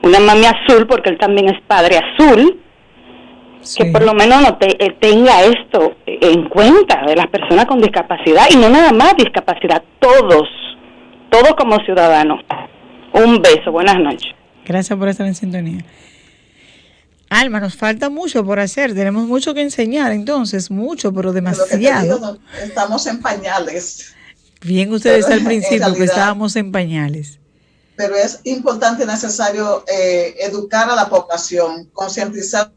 una mami azul, porque él también es padre azul, sí, que por lo menos tenga esto en cuenta de las personas con discapacidad, y no nada más discapacidad, todos como ciudadanos. Un beso, buenas noches. Gracias por estar en sintonía. Alma, nos falta mucho por hacer, tenemos mucho que enseñar, entonces, mucho, pero demasiado. Digo, estamos en pañales. Bien, ustedes al principio que estábamos en pañales. Pero es importante y necesario educar a la población, concientizar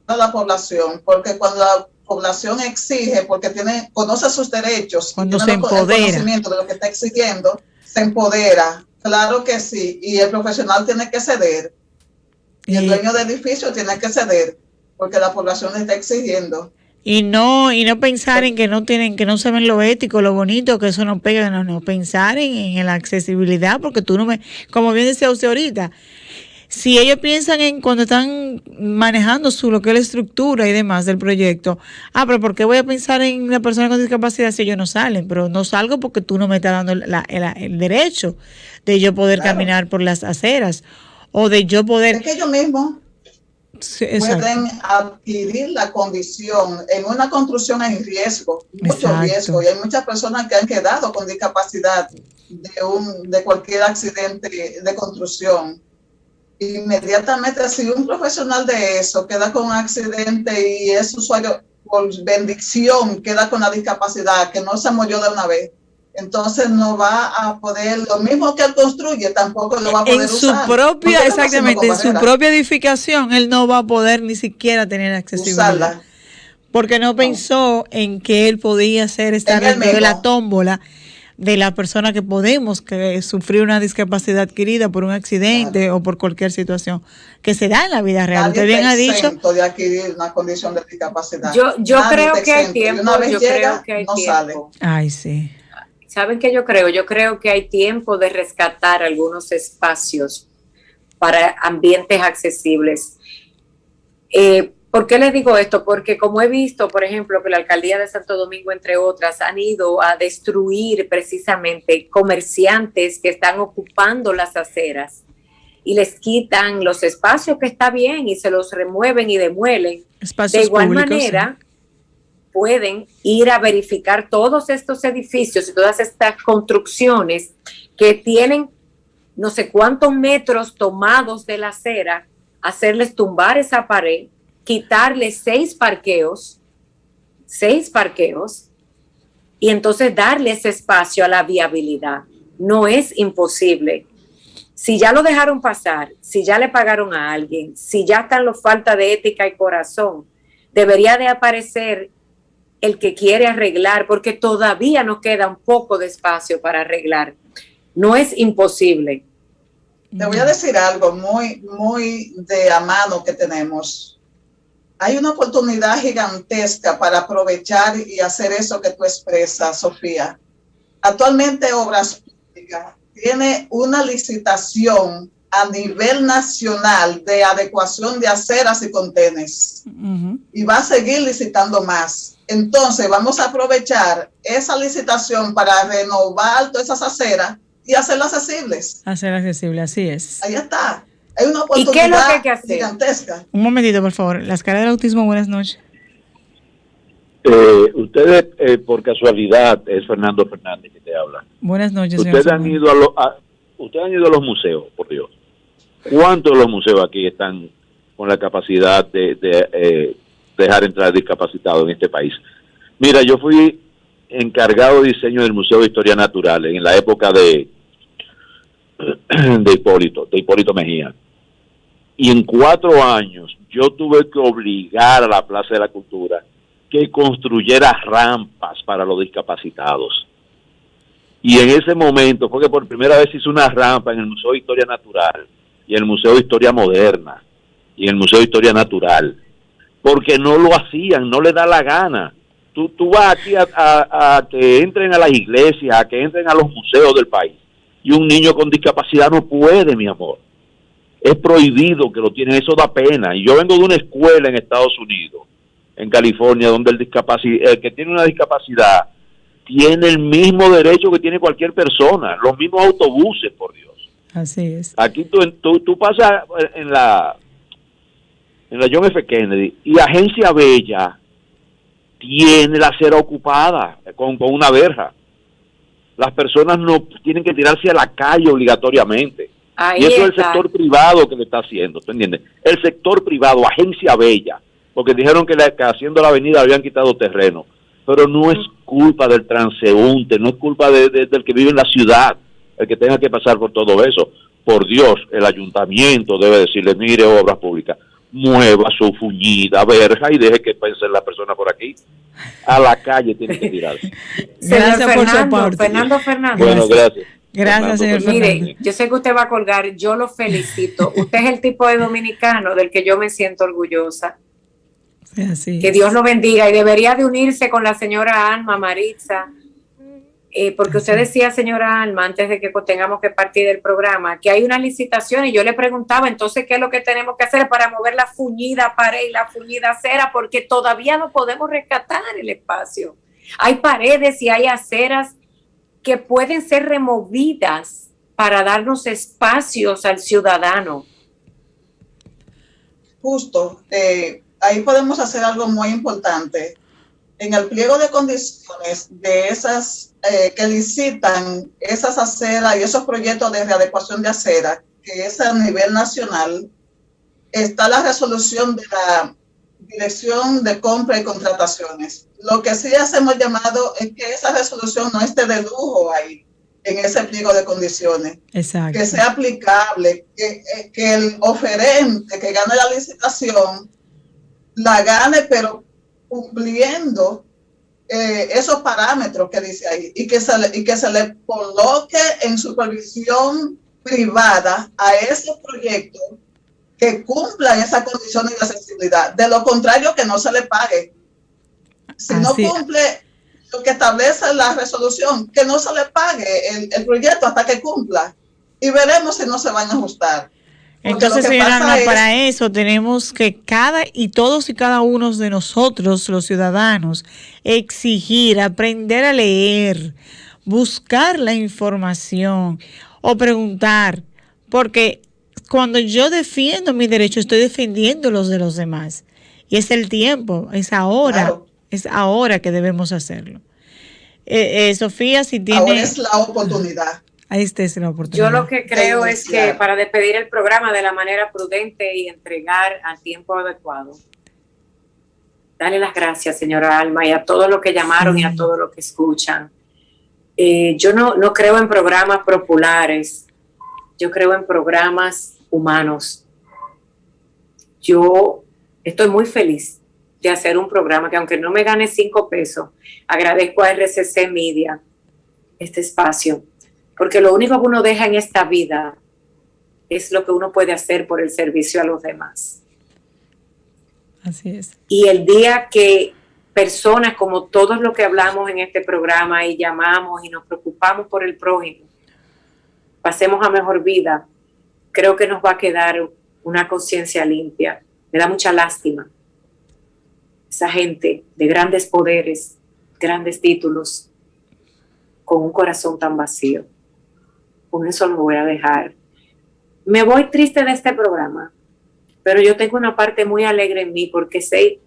a la población, porque cuando la población exige, porque conoce sus derechos, cuando tiene se empodera, el conocimiento de lo que está exigiendo, se empodera, Claro que sí, y el profesional tiene que ceder, y el dueño del edificio tiene que ceder, porque la población le está exigiendo. Y no pensar en que no se ven lo ético, lo bonito, que eso no pega, no pensar en la accesibilidad, porque tú no me, como bien decía usted ahorita, si ellos piensan en cuando están manejando lo que es la estructura y demás del proyecto, pero ¿por qué voy a pensar en la persona con discapacidad si ellos no salen? Pero no salgo porque tú no me estás dando el derecho de yo poder caminar por las aceras, o de yo poder... Es que ellos mismos pueden adquirir la condición en una construcción en riesgo, mucho riesgo, y hay muchas personas que han quedado con discapacidad de cualquier accidente de construcción. Inmediatamente, si un profesional de eso queda con un accidente y es usuario por bendición, queda con la discapacidad, que no se murió de una vez, entonces no va a poder, lo mismo que él construye, tampoco lo va a poder usar. Exactamente, en su propia edificación, él no va a poder ni siquiera tener accesibilidad. Usarla. Porque no pensó en que él podía estar dentro de la tómbola de la persona que podemos sufrir una discapacidad adquirida por un accidente o por cualquier situación que se da en la vida real. Usted bien ha dicho de adquirir una condición de discapacidad. Yo creo que hay tiempo. Una vez llega, no sale. Ay, sí. ¿Saben qué yo creo? Yo creo que hay tiempo de rescatar algunos espacios para ambientes accesibles. ¿Por qué les digo esto? Porque como he visto, por ejemplo, que la alcaldía de Santo Domingo, entre otras, han ido a destruir precisamente comerciantes que están ocupando las aceras y les quitan los espacios que está bien y se los remueven y demuelen. Espacios de igual públicos, manera, pueden ir a verificar todos estos edificios y todas estas construcciones que tienen no sé cuántos metros tomados de la acera, hacerles tumbar esa pared, quitarles 6 parqueos, y entonces darle ese espacio a la viabilidad. No es imposible. Si ya lo dejaron pasar, si ya le pagaron a alguien, si ya están los falta de ética y corazón, debería de aparecer el que quiere arreglar, porque todavía nos queda un poco de espacio para arreglar. No es imposible. Te voy a decir algo muy, muy de a mano que tenemos. Hay una oportunidad gigantesca para aprovechar y hacer eso que tú expresas, Sofía. Actualmente Obras Públicas tiene una licitación a nivel nacional de adecuación de aceras y contenes. Y va a seguir licitando más. Entonces vamos a aprovechar esa licitación para renovar todas esas aceras y hacerlas accesibles. Hacer accesible, así es. Ahí está. Hay una oportunidad ¿Y qué es lo que hay que hacer? Gigantesca. Un momentito, por favor. Las caras del autismo, buenas noches. Ustedes, por casualidad, es Fernando Fernández que te habla. Buenas noches, Ustedes han ido ustedes han ido a los museos, por Dios. ¿Cuántos de los museos aquí están con la capacidad de dejar entrar discapacitados en este país? Mira, yo fui encargado de diseño del Museo de Historia Natural en la época de Hipólito Mejía. Y en 4 años yo tuve que obligar a la Plaza de la Cultura que construyera rampas para los discapacitados. Y en ese momento fue que por primera vez hizo una rampa en el Museo de Historia Natural y en el Museo de Historia Moderna y en el Museo de Historia Natural, porque no lo hacían, no le da la gana. Tú vas aquí a que entren a las iglesias, a que entren a los museos del país, y un niño con discapacidad no puede, mi amor. Es prohibido que lo tienen, eso da pena. Y yo vengo de una escuela en Estados Unidos, en California, donde el que tiene una discapacidad tiene el mismo derecho que tiene cualquier persona, los mismos autobuses, por Dios. Así es. Aquí tú pasas en la John F. Kennedy y Agencia Bella tiene la acera ocupada con una verja. Las personas no tienen que tirarse a la calle obligatoriamente. Ahí y eso está. es el sector privado que le está haciendo, ¿tú entiendes? El sector privado, Agencia Bella, porque dijeron que haciendo la avenida habían quitado terreno, pero no es culpa del transeúnte, no es culpa del que vive en la ciudad, el que tenga que pasar por todo eso. Por Dios, el ayuntamiento debe decirle, mire, Obras Públicas, mueva su fuñida verja y deje que pase la persona por aquí. A la calle tiene que tirarse. Gracias por su aporte. Fernando. Bueno, gracias. Gracias, señor Mire, Fernández. yo sé que usted va a colgar, yo lo felicito. Usted es el tipo de dominicano del que yo me siento orgullosa. Sí, así Que es. Dios lo bendiga y debería de unirse con la señora Alma, Maritza, porque usted decía, señora Alma, antes de que tengamos que partir del programa, que hay una licitación y yo le preguntaba, entonces, ¿qué es lo que tenemos que hacer para mover la fuñida pared y la fuñida acera? Porque todavía no podemos rescatar el espacio. Hay paredes y hay aceras que pueden ser removidas para darnos espacios al ciudadano. Justo, ahí podemos hacer algo muy importante. En el pliego de condiciones de esas que licitan esas aceras y esos proyectos de readecuación de aceras, que es a nivel nacional, está la resolución de la Dirección de Compra y Contrataciones. Lo que sí hacemos llamado es que esa resolución no esté de lujo ahí, en ese pliego de condiciones. Exacto. Que sea aplicable, que el oferente que gane la licitación la gane, pero cumpliendo esos parámetros que dice ahí, y que se le coloque en supervisión privada a esos proyectos que cumplan esas condiciones de accesibilidad. De lo contrario, que no se le pague. Si no cumple lo que establece la resolución, que no se le pague el proyecto hasta que cumpla, y veremos si no se van a ajustar. Entonces, señora Alma, para eso tenemos que todos y cada uno de nosotros, los ciudadanos, exigir, aprender a leer, buscar la información o preguntar, porque cuando yo defiendo mi derecho, estoy defendiendo los de los demás. Y es el tiempo, es ahora que debemos hacerlo. Sofía, si tiene... Ahora es la oportunidad. Esta es la oportunidad. Yo lo que creo es que para despedir el programa de la manera prudente y entregar al tiempo adecuado, darle las gracias, señora Alma, y a todos los que llamaron y a todos los que escuchan. Yo no creo en programas populares, yo creo en programas humanos. Yo estoy muy feliz de hacer un programa que, aunque no me gane 5 pesos, agradezco a RCC Media este espacio, porque lo único que uno deja en esta vida es lo que uno puede hacer por el servicio a los demás. Así es. Y el día que personas como todos los que hablamos en este programa y llamamos y nos preocupamos por el prójimo, pasemos a mejor vida, creo que nos va a quedar una conciencia limpia. Me da mucha lástima esa gente de grandes poderes, grandes títulos, con un corazón tan vacío. Con eso lo voy a dejar. Me voy triste de este programa, pero yo tengo una parte muy alegre en mí porque sé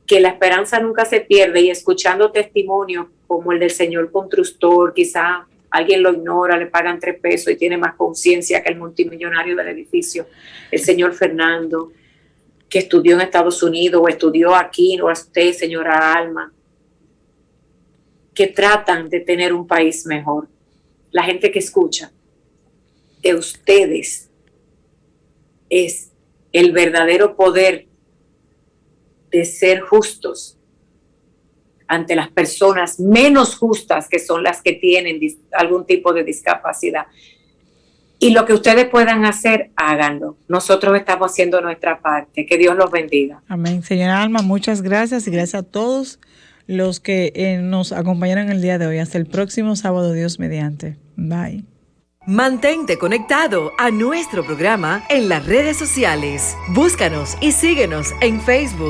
que la esperanza nunca se pierde, y escuchando testimonios como el del señor constructor, quizá alguien lo ignora, le pagan 3 pesos y tiene más conciencia que el multimillonario del edificio, el señor Fernando, que estudió en Estados Unidos o estudió aquí, o a usted, señora Alma, que tratan de tener un país mejor. La gente que escucha de ustedes es el verdadero poder de ser justos ante las personas menos justas, que son las que tienen algún tipo de discapacidad. Y lo que ustedes puedan hacer, háganlo. Nosotros estamos haciendo nuestra parte. Que Dios los bendiga. Amén. Señora Alma, muchas gracias, y gracias a todos los que nos acompañaron el día de hoy. Hasta el próximo sábado, Dios mediante. Bye. Mantente conectado a nuestro programa en las redes sociales. Búscanos y síguenos en Facebook,